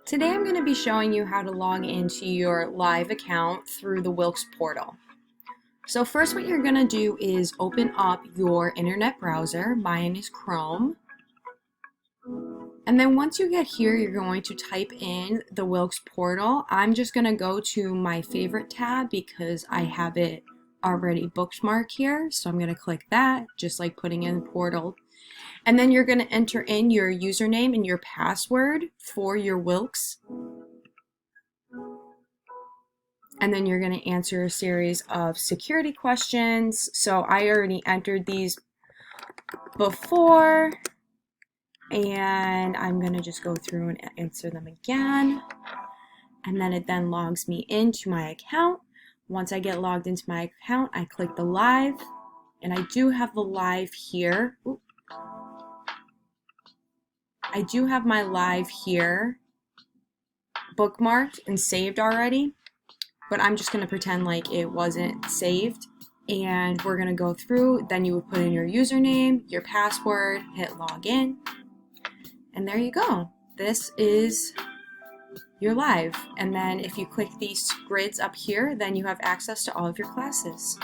Today I'm going to be showing you how to log into your live account through the Wilkes Portal. So first what you're going to do is open up your internet browser. Mine is Chrome. And then once you get here, you're going to type in the Wilkes Portal. I'm just going to go to my favorite tab because I have it already bookmarked here. So I'm going to click that, just like putting in the portal. And then you're going to enter in your username and your password for your Wilkes. And then you're going to answer a series of security questions. So I already entered these before, and I'm going to just go through and answer them again. And then it then logs me into my account. Once I get logged into my account, I click the live, and I do have the live here. Ooh. I do have my live here bookmarked and saved already, but I'm just going to pretend like it wasn't saved. And we're going to go through, then you would put in your username, your password, hit login, and there you go. This is your live. And then if you click these grids up here, then you have access to all of your classes.